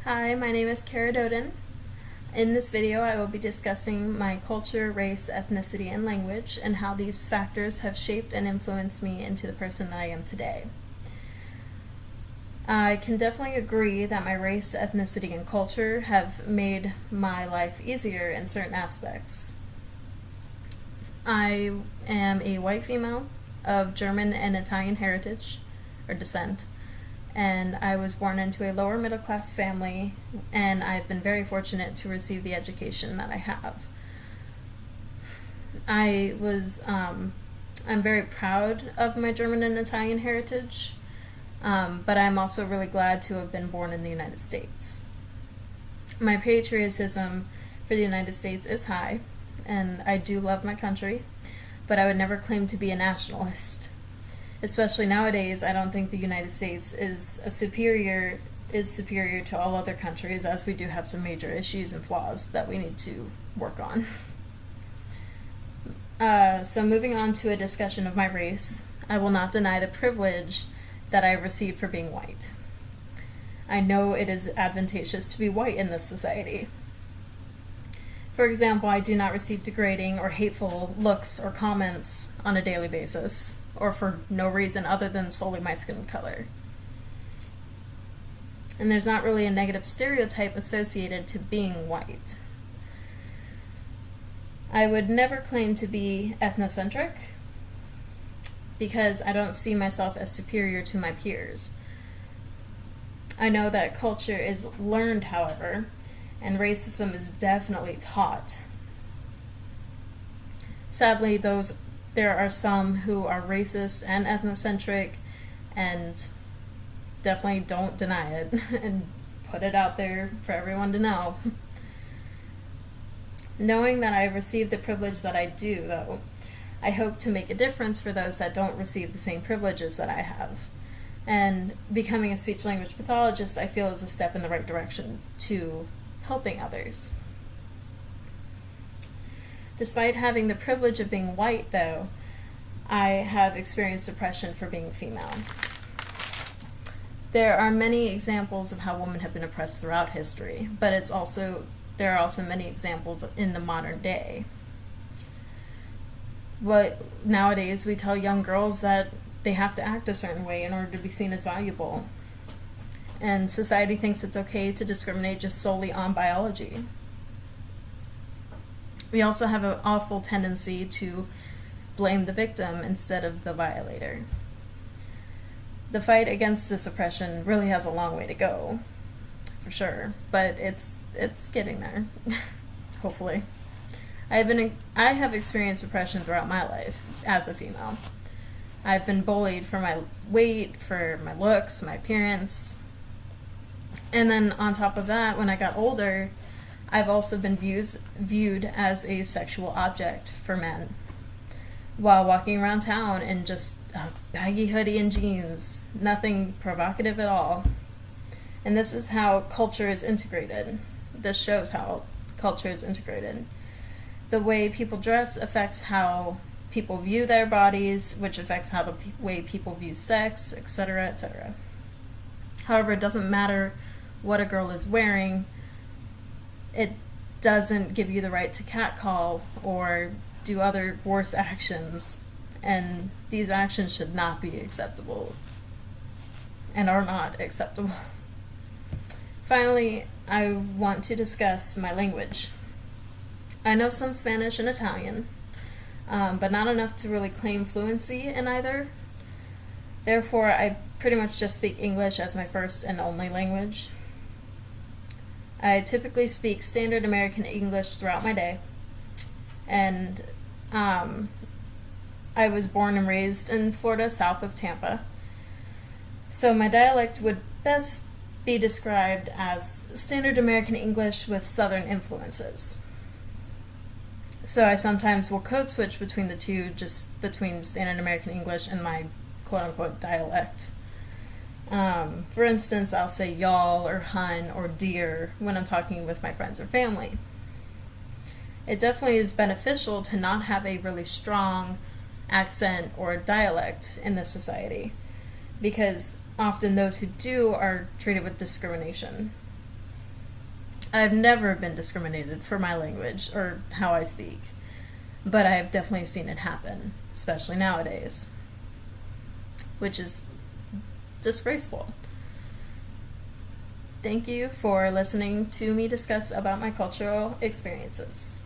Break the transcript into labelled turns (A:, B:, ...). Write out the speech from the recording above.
A: Hi, my name is Kara Doden. In this video, I will be discussing my culture, race, ethnicity, and language, and how these factors have shaped and influenced me into the person that I am today. I can definitely agree that my race, ethnicity, and culture have made my life easier in certain aspects. I am a white female of German and Italian heritage, or descent, and I was born into a lower middle class family, and I've been very fortunate to receive the education that I have. I'm very proud of my German and Italian heritage, but I'm also really glad to have been born in the United States. My patriotism for the United States is high, and I do love my country, but I would never claim to be a nationalist. Especially nowadays, I don't think the United States is superior to all other countries, as we do have some major issues and flaws that we need to work on. So moving on to a discussion of my race, I will not deny the privilege that I received for being white. I know it is advantageous to be white in this society. For example, I do not receive degrading or hateful looks or comments on a daily basis, or for no reason other than solely my skin color. And there's not really a negative stereotype associated to being white. I would never claim to be ethnocentric because I don't see myself as superior to my peers. I know that culture is learned, however, and racism is definitely taught. Sadly, there are some who are racist and ethnocentric and definitely don't deny it and put it out there for everyone to know. Knowing that I received the privilege that I do, though, I hope to make a difference for those that don't receive the same privileges that I have. And becoming a speech-language pathologist, I feel, is a step in the right direction to helping others. Despite having the privilege of being white, though, I have experienced oppression for being female. There are many examples of how women have been oppressed throughout history, but there are also many examples in the modern day. But nowadays, we tell young girls that they have to act a certain way in order to be seen as valuable. And society thinks it's okay to discriminate just solely on biology. We also have an awful tendency to blame the victim instead of the violator. The fight against this oppression really has a long way to go, for sure, but it's getting there, hopefully. I have experienced oppression throughout my life as a female. I've been bullied for my weight, for my looks, my appearance. And then on top of that, when I got older, I've also been viewed as a sexual object for men while walking around town in just a baggy hoodie and jeans, nothing provocative at all. And this is how culture is integrated. This shows how culture is integrated. The way people dress affects how people view their bodies, which affects how the way people view sex, etc., etc. However, it doesn't matter what a girl is wearing. It doesn't give you the right to catcall or do other worse actions, and these actions should not be acceptable and are not acceptable. Finally, I want to discuss my language. I know some Spanish and Italian, but not enough to really claim fluency in either. Therefore, I pretty much just speak English as my first and only language. I typically speak standard American English throughout my day, and I was born and raised in Florida, south of Tampa. So my dialect would best be described as standard American English with Southern influences. So I sometimes will code switch between the two, just between standard American English and my quote-unquote dialect. For instance, I'll say y'all or hun or dear when I'm talking with my friends or family. It definitely is beneficial to not have a really strong accent or dialect in this society, because often those who do are treated with discrimination. I've never been discriminated for my language or how I speak, but I've definitely seen it happen, especially nowadays, which is disgraceful. Thank you for listening to me discuss about my cultural experiences.